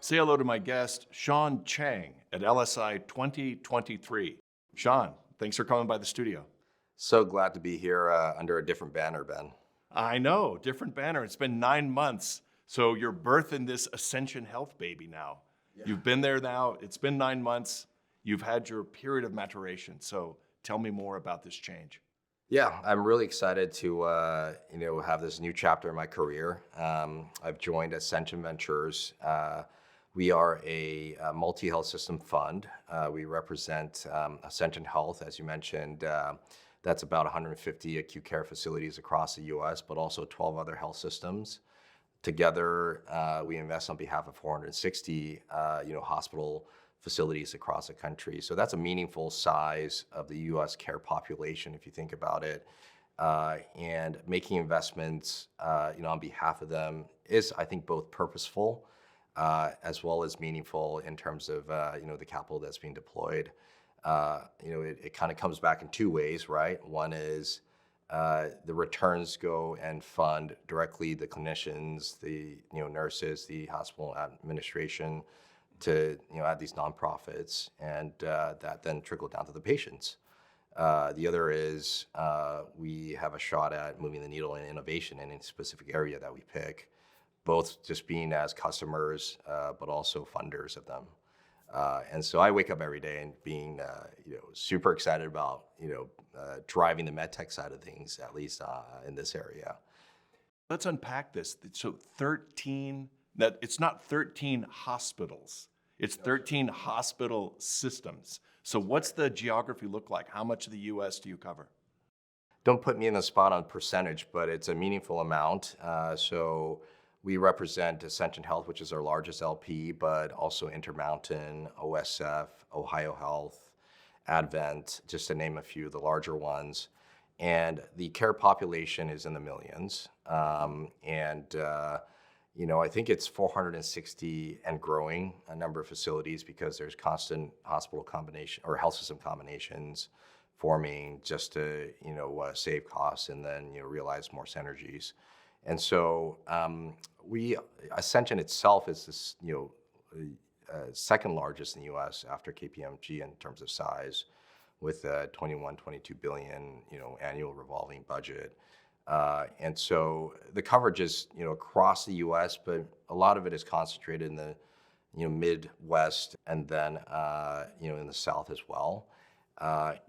Say hello to my guest, Cheng at LSI 2023. Sean, thanks for coming by the studio. So glad to be here under a different banner, Ben. I know, different banner. It's been 9 months. So you're birthing this Ascension Health baby now. Yeah. You've been there now. It's been 9 months. You've had your period of maturation. So tell me more about this change. Yeah, I'm really excited to have this new chapter in my career. I've joined Ascension Ventures. We are a multi-health system fund. We represent Ascension Health, as you mentioned. That's about 150 acute care facilities across the U.S., but also 12 other health systems. Together, we invest on behalf of 460 hospital facilities across the country. So that's a meaningful size of the U.S. care population, if you think about it. And making investments, on behalf of them is, I think, both purposeful as well as meaningful in terms of, the capital that's being deployed. It kind of comes back in two ways, right? One is the returns go and fund directly the clinicians, the nurses, the hospital administration to add these nonprofits, and that then trickle down to the patients. The other is we have a shot at moving the needle in innovation in any specific area that we pick, both just being as customers, but also funders of them. And so I wake up every day and being, super excited about, driving the medtech side of things, at least in this area. Let's unpack this. So it's not 13 hospitals. It's 13 hospital systems. So what's the geography look like? How much of the U.S. do you cover? Don't put me in the spot on percentage, but it's a meaningful amount. So we represent Ascension Health, which is our largest LP, but also Intermountain, OSF, Ohio Health, Advent, just to name a few of the larger ones. And the care population is in the millions. I think it's 460 and growing, a number of facilities, because there's constant hospital combination or health system combinations forming just to, save costs and then, realize more synergies. And so Ascension itself is this, second largest in the U.S. after KPMG in terms of size, with a 22 billion, annual revolving budget. And so the coverage is, across the U.S., but a lot of it is concentrated in the, Midwest and then, in the South as well.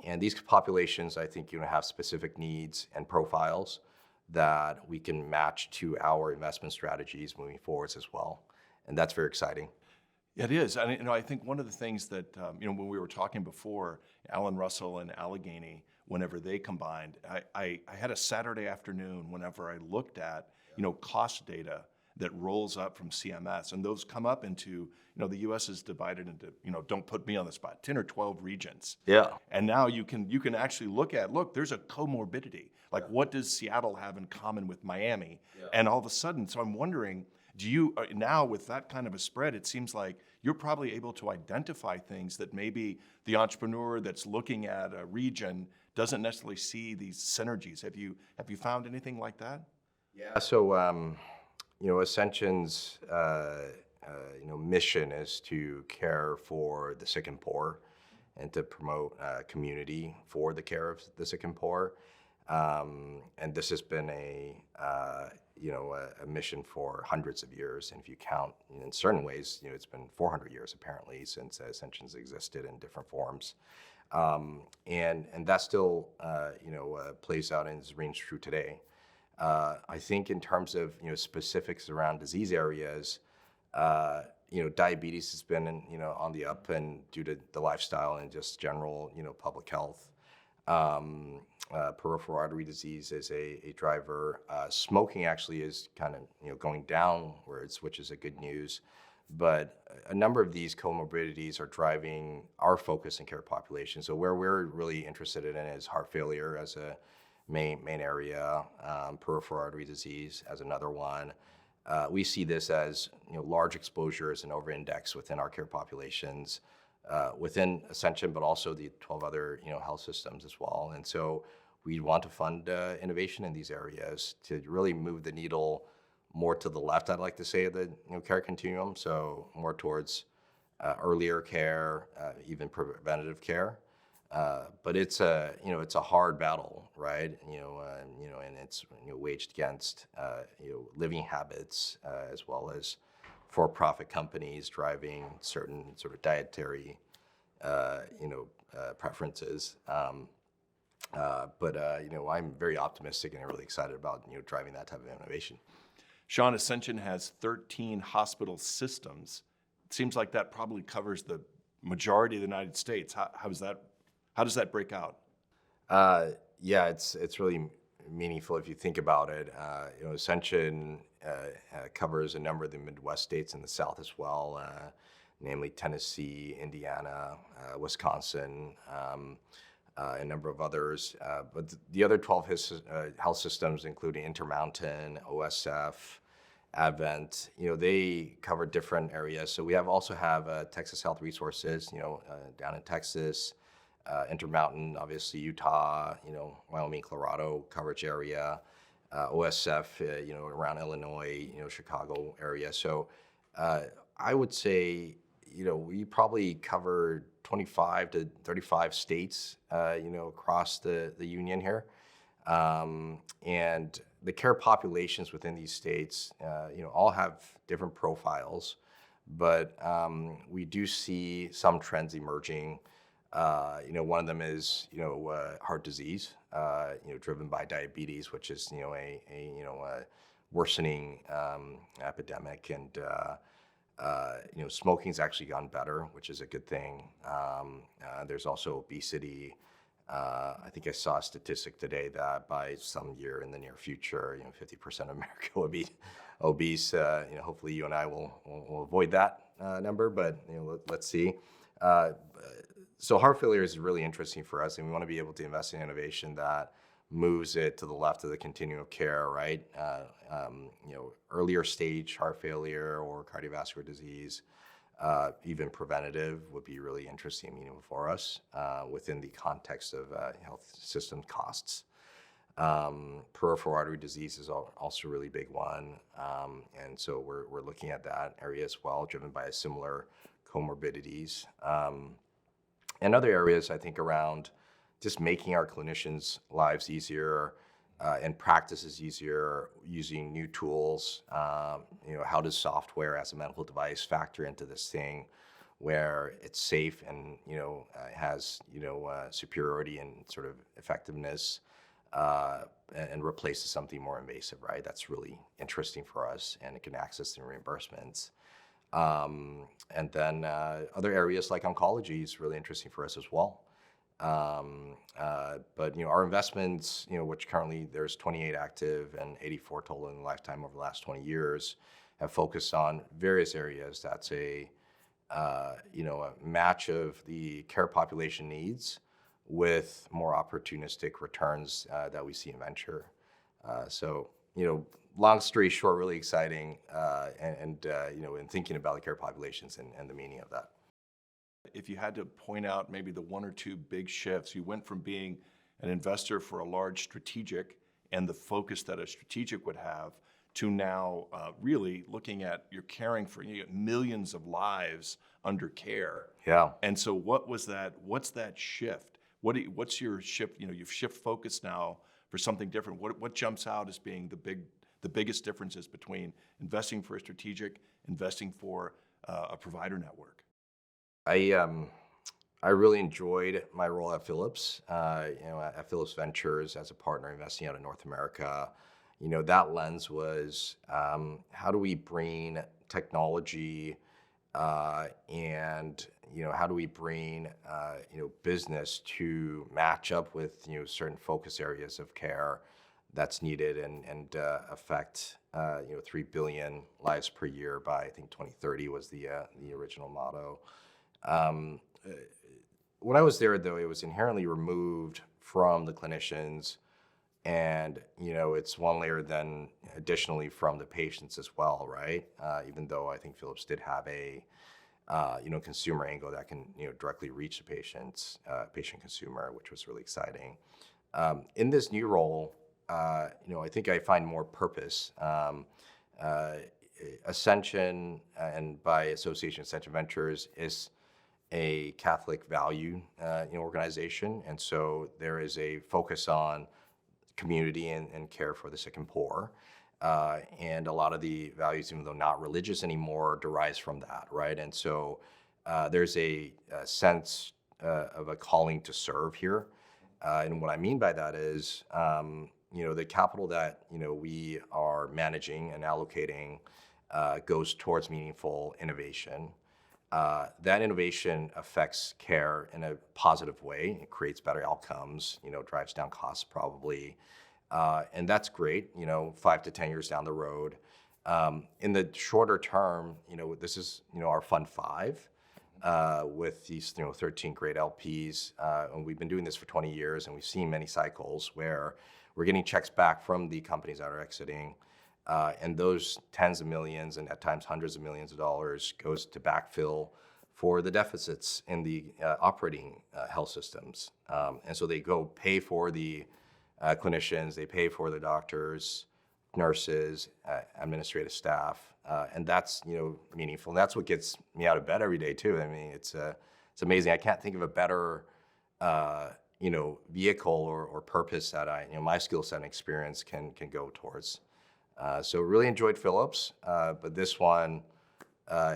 And these populations, I think, have specific needs and profiles that we can match to our investment strategies moving forwards as well. And that's very exciting. It is. And I think one of the things that, when we were talking before, Alan Russell and Allegheny, whenever they combined, I had a Saturday afternoon whenever I looked at, cost data that rolls up from CMS, and those come up into, the U.S. is divided into, don't put me on the spot, 10 or 12 regions. Yeah. And now you can actually look, there's a comorbidity. Like, what does Seattle have in common with Miami? Yeah. And all of a sudden, so I'm wondering, do you, now with that kind of a spread, it seems like you're probably able to identify things that maybe the entrepreneur that's looking at a region doesn't necessarily see these synergies. Have you found anything like that? Yeah. So, Ascension's, mission is to care for the sick and poor, and to promote community for the care of the sick and poor. And this has been a mission for hundreds of years. And if you count, in certain ways, it's been 400 years apparently since Ascension's existed in different forms. And that still, plays out and remains true today. I think in terms of, specifics around disease areas, diabetes has been, on the up, and due to the lifestyle and just general, public health. Peripheral artery disease is a driver. Smoking actually is kind of, going downwards, which is a good news. But a number of these comorbidities are driving our focus in care population. So where we're really interested in is heart failure as a main area, peripheral artery disease as another one. We see this as large exposures and over-index within our care populations, within Ascension, but also the 12 other health systems as well. And so we want to fund innovation in these areas to really move the needle more to the left, I'd like to say, of the care continuum. So more towards earlier care, even preventative care. But it's a hard battle, right? And it's waged against living habits as well as for-profit companies driving certain sort of dietary preferences. But I'm very optimistic and really excited about driving that type of innovation. Sean, Ascension has 13 hospital systems. It seems like that probably covers the majority of the United States. How does that break out? Yeah, it's really meaningful if you think about it. Ascension covers a number of the Midwest states in the South as well, namely Tennessee, Indiana, Wisconsin, a number of others. But the other 12 health systems, including Intermountain, OSF, Advent, they cover different areas. So we also have Texas Health Resources, down in Texas, Intermountain, obviously Utah, Wyoming, Colorado coverage area, OSF, around Illinois, Chicago area. So I would say, we probably cover 25 to 35 states, across the union here. And the care populations within these states, all have different profiles, but we do see some trends emerging. One of them is, heart disease, driven by diabetes, which is, a worsening epidemic, and smoking's actually gotten better, which is a good thing. There's also obesity. I think I saw a statistic today that by some year in the near future, 50% of America will be obese. Hopefully you and I will avoid that number, but let's see. So heart failure is really interesting for us, and we want to be able to invest in innovation that moves it to the left of the continuum of care, right? Earlier stage heart failure or cardiovascular disease, even preventative would be really interesting, for us within the context of health system costs. Peripheral artery disease is also a really big one, and so we're looking at that area as well, driven by similar comorbidities. And other areas, I think, around just making our clinicians' lives easier and practices easier using new tools. How does software as a medical device factor into this thing where it's safe and, has, superiority and sort of effectiveness and replaces something more invasive, right? That's really interesting for us, and it can access the reimbursements. And then other areas like oncology is really interesting for us as well. But our investments, which currently there's 28 active and 84 total in the lifetime over the last 20 years, have focused on various areas. That's a match of the care population needs with more opportunistic returns that we see in venture. So long story short, really exciting, and in thinking about the care populations and the meaning of that. If you had to point out maybe the one or two big shifts, you went from being an investor for a large strategic and the focus that a strategic would have to now really looking at you're caring for millions of lives under care. Yeah. And so what was that? What's that shift? What's your shift? You've shift focus now for something different. What jumps out as being the biggest differences between investing for a strategic, investing for a provider network? I really enjoyed my role at Philips, at Philips Ventures as a partner investing out of North America. That lens was how do we bring technology and how do we bring business to match up with certain focus areas of care that's needed and affect 3 billion lives per year by I think 2030 was the original motto. When I was there, though, it was inherently removed from the clinicians, and it's one layer then additionally from the patients as well, right? Even though I think Philips did have a consumer angle that can directly reach the patient consumer, which was really exciting. In this new role, I think I find more purpose. Uh, Ascension, and by association, Ascension Ventures is a Catholic value organization, and so there is a focus on community and care for the sick and poor. And a lot of the values, even though not religious anymore, derives from that, right? And so there's a sense of a calling to serve here. And what I mean by that is, the capital that we are managing and allocating goes towards meaningful innovation. That innovation affects care in a positive way. It creates better outcomes, drives down costs probably. And that's great, 5 to 10 years down the road. In the shorter term, this is, our Fund 5 with these, 13 great LPs. And we've been doing this for 20 years, and we've seen many cycles where we're getting checks back from the companies that are exiting. And those tens of millions and at times hundreds of millions of dollars goes to backfill for the deficits in the operating health systems. And so they go pay for the clinicians, they pay for the doctors, nurses, administrative staff, and that's meaningful. And that's what gets me out of bed every day too. I mean, it's amazing. I can't think of a better vehicle or purpose that my skill set and experience can go towards. So really enjoyed Philips, but this one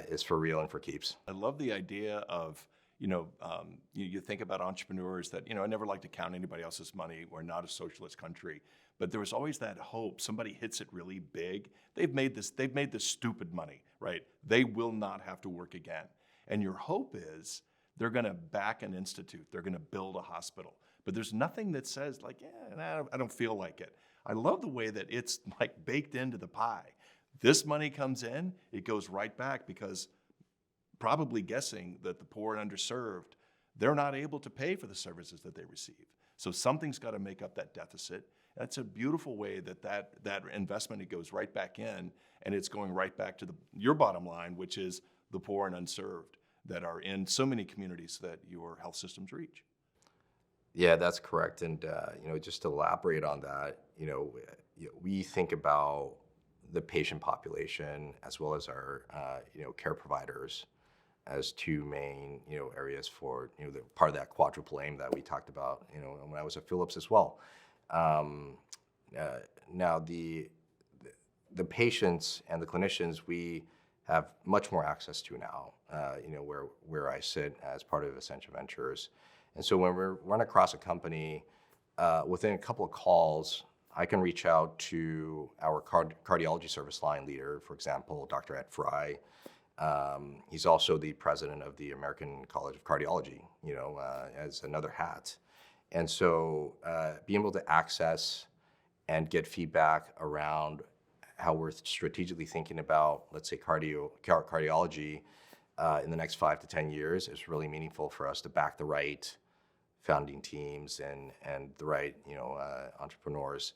is for real and for keeps. I love the idea of, you think about entrepreneurs that, I never like to count anybody else's money. We're not a socialist country, but there was always that hope. Somebody hits it really big. They've made this stupid money, right? They will not have to work again. And your hope is they're going to back an institute. They're going to build a hospital. But there's nothing that says like, I don't feel like it. I love the way that it's like baked into the pie. This money comes in, it goes right back because probably guessing that the poor and underserved, they're not able to pay for the services that they receive. So something's got to make up that deficit. That's a beautiful way that investment, it goes right back in, and it's going right back to your bottom line, which is the poor and unserved that are in so many communities that your health systems reach. Yeah, that's correct. And just to elaborate on that, we think about the patient population as well as our care providers as two main areas for the part of that quadruple aim that we talked about when I was at Philips as well. Now the patients and the clinicians we have much more access to now. Where I sit as part of Ascension Ventures, and so when we're run across a company, within a couple of calls, I can reach out to our cardiology service line leader, for example, Dr. Ed Fry. He's also the president of the American College of Cardiology, as another hat. And so being able to access and get feedback around how we're strategically thinking about, let's say, cardiology in the next 5 to 10 years is really meaningful for us to back the right founding teams and the right entrepreneurs.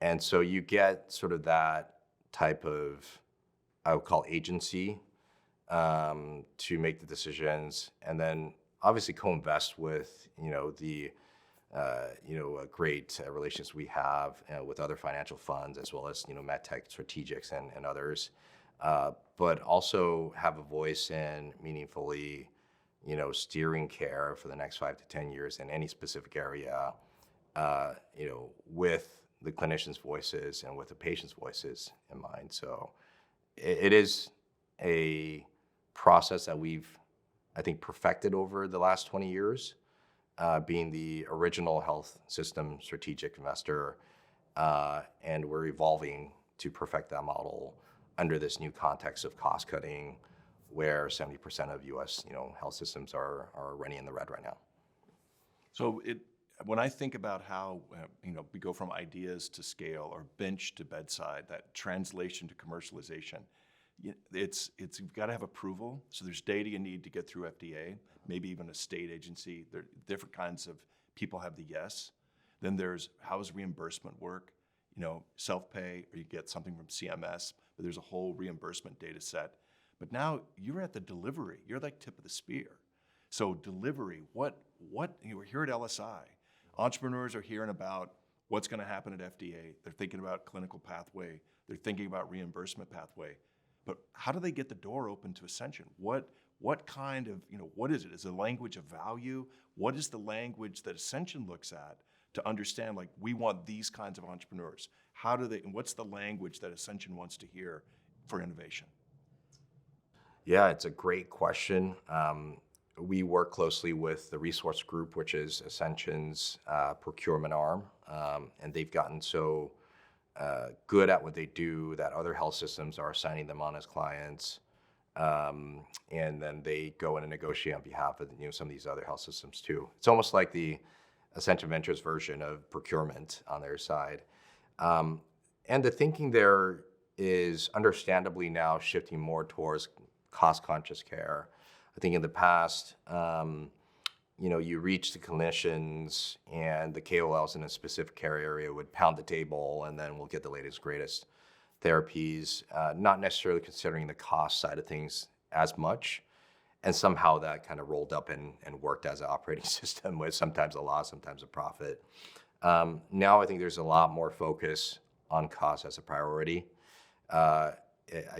And so you get sort of that type of, I would call, agency to make the decisions, and then obviously co-invest with the great relations we have with other financial funds as well as medtech strategics and others, but also have a voice in meaningfully steering care for the next 5 to 10 years in any specific area, with the clinicians' voices and with the patients' voices in mind. So it is a process that we've, I think, perfected over the last 20 years, being the original health system strategic investor, and we're evolving to perfect that model under this new context of cost cutting, where 70% of U.S. health systems are running in the red right now. So when I think about how we go from ideas to scale or bench to bedside, that translation to commercialization, you've got to have approval. So there's data you need to get through FDA, maybe even a state agency. There are different kinds of people have the yes. Then there's how does reimbursement work? Self-pay, or you get something from CMS, but there's a whole reimbursement data set. But now you're at the delivery. You're like tip of the spear. So delivery, what we're here at LSI. Entrepreneurs are hearing about what's going to happen at FDA. They're thinking about clinical pathway They're thinking about reimbursement pathway. But how do they get the door open to Ascension? What kind of, what is it? Is it a language of value? What is the language that Ascension looks at to understand, like, we want these kinds of entrepreneurs? How do they, and what's the language that Ascension wants to hear for innovation? Yeah, it's a great question. We work closely with the resource group, which is Ascension's procurement arm, and they've gotten so good at what they do that other health systems are signing them on as clients, and then they go in and negotiate on behalf of some of these other health systems too. It's almost like the Ascension Ventures version of procurement on their side, and the thinking there is understandably now shifting more towards cost-conscious care. I think in the past, you reach the clinicians and the KOLs in a specific care area would pound the table, and then we'll get the latest, greatest therapies, not necessarily considering the cost side of things as much. And somehow that kind of rolled up and worked as an operating system with sometimes a loss, sometimes a profit. Now I think there's a lot more focus on cost as a priority. I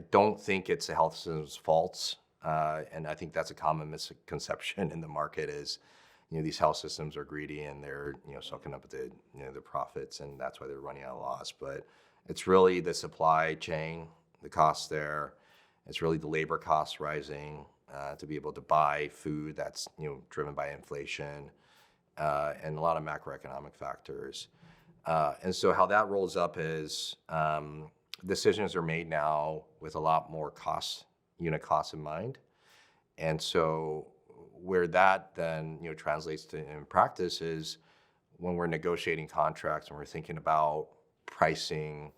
don't think it's the health system's faults. And I think that's a common misconception in the market is, these health systems are greedy and they're, sucking up the profits, and that's why they're running out of loss. But it's really the supply chain, the costs there. It's really the labor costs rising to be able to buy food that's, driven by inflation and a lot of macroeconomic factors. And so how that rolls up is decisions are made now with a lot more unit costs in mind. And so where that then translates to in practice is when we're negotiating contracts and we're thinking about pricing,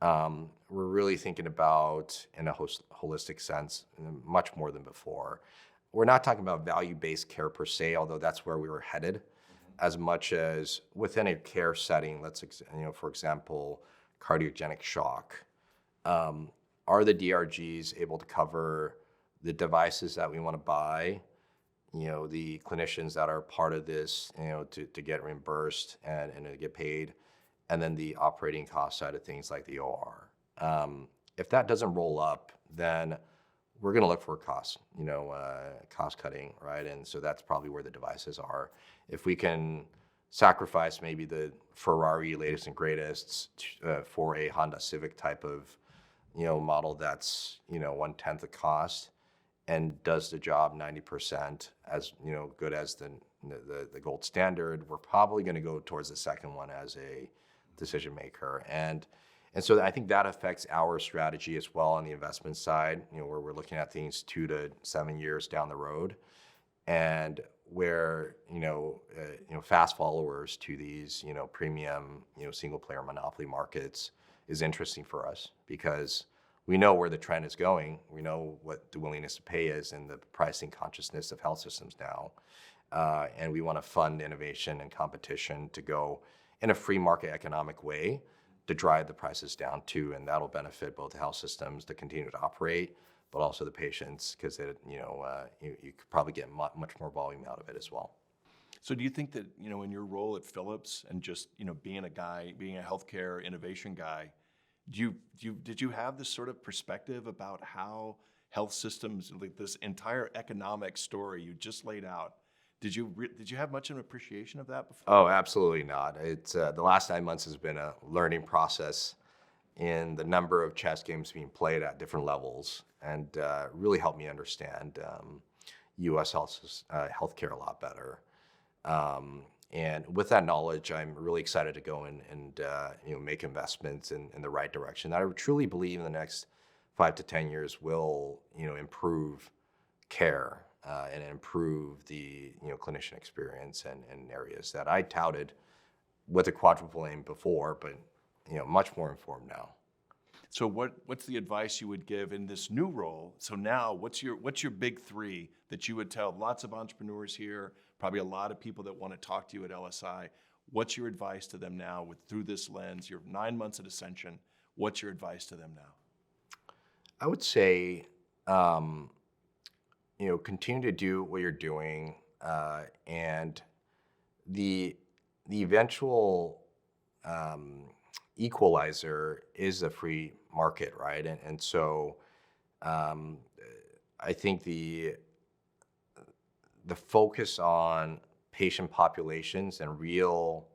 we're really thinking about in a holistic sense much more than before. We're not talking about value-based care per se, although that's where we were headed, as much as within a care setting. For example, cardiogenic shock. Are the DRGs able to cover the devices that we want to buy, the clinicians that are part of this, to get reimbursed and to get paid, and then the operating cost side of things like the OR. If that doesn't roll up, then we're going to look for cost cutting, right? And so that's probably where the devices are. If we can sacrifice maybe the Ferrari latest and greatest for a Honda Civic type of model that's 1/10 the cost and does the job 90% as good as the gold standard, we're probably going to go towards the second one as a decision maker. And so I think that affects our strategy as well on the investment side, where we're looking at things 2 to 7 years down the road, and where fast followers to these premium single player monopoly markets is interesting for us because we know where the trend is going. We know what the willingness to pay is and the pricing consciousness of health systems now. And we want to fund innovation and competition to go in a free market economic way to drive the prices down too. And that'll benefit both the health systems to continue to operate, but also the patients because you could probably get much more volume out of it as well. So do you think that, in your role at Philips and just, being a healthcare innovation guy, did you have this sort of perspective about how health systems, like this entire economic story you just laid out, did you have much of an appreciation of that before? Oh, absolutely not. It's the last 9 months has been a learning process in the number of chess games being played at different levels, and really helped me understand U.S. healthcare a lot better. And with that knowledge, I'm really excited to go in and make investments in the right direction. I truly believe in the next 5 to 10 years will improve care and improve the clinician experience and areas that I touted with a quadruple aim before, but much more informed now. So what's the advice you would give in this new role? So now what's your big three that you would tell lots of entrepreneurs here, probably a lot of people that want to talk to you at LSI? What's your advice to them now through this lens? You're 9 months at Ascension. What's your advice to them now? I would say, continue to do what you're doing, and the eventual equalizer is the free market, right? And so I think the focus on patient populations and real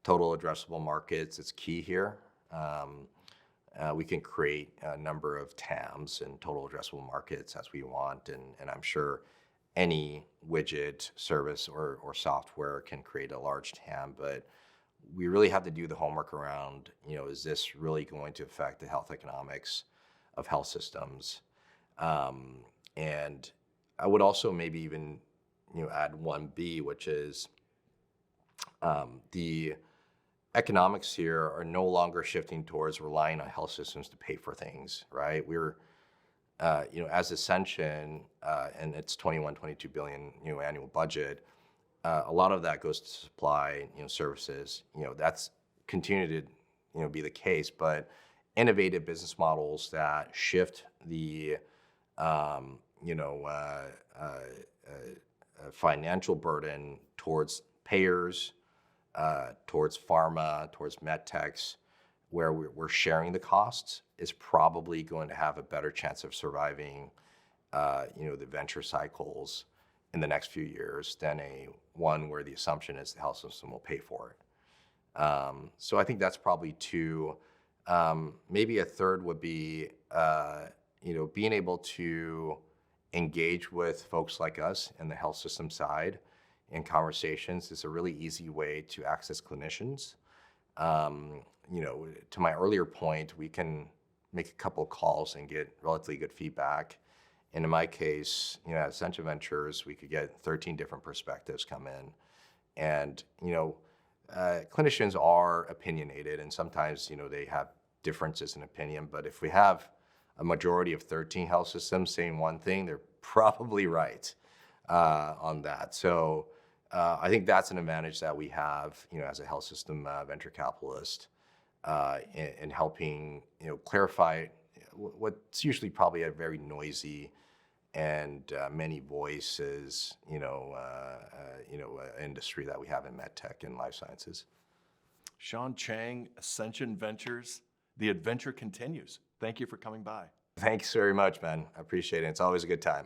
total addressable markets is key here. We can create a number of TAMs and total addressable markets as we want, and I'm sure any widget, service, or software can create a large TAM, but we really have to do the homework around, is this really going to affect the health economics of health systems? And I would also maybe even, add 1B, which is the economics here are no longer shifting towards relying on health systems to pay for things, right? We're, as Ascension and its 22 billion, annual budget, a lot of that goes to supply, services. That's continued to, be the case, but innovative business models that shift the, financial burden towards payers, towards pharma, towards medtechs, where we're sharing the costs, is probably going to have a better chance of surviving, the venture cycles in the next few years than a one where the assumption is the health system will pay for it. So I think that's probably two. Maybe a third would be, being able to engage with folks like us in the health system side in conversations is a really easy way to access clinicians. To my earlier point, we can make a couple of calls and get relatively good feedback. And in my case, at Ascension Ventures, we could get 13 different perspectives come in. And, clinicians are opinionated, and sometimes, they have differences in opinion. But if we have a majority of 13 health systems saying one thing, they're probably right on that. So I think that's an advantage that we have, as a health system venture capitalist in helping, clarify what's usually probably a very noisy and many voices, industry that we have in medtech and life sciences. Sean Cheng, Ascension Ventures, the adventure continues. Thank you for coming by. Thanks very much, man. I appreciate it. It's always a good time.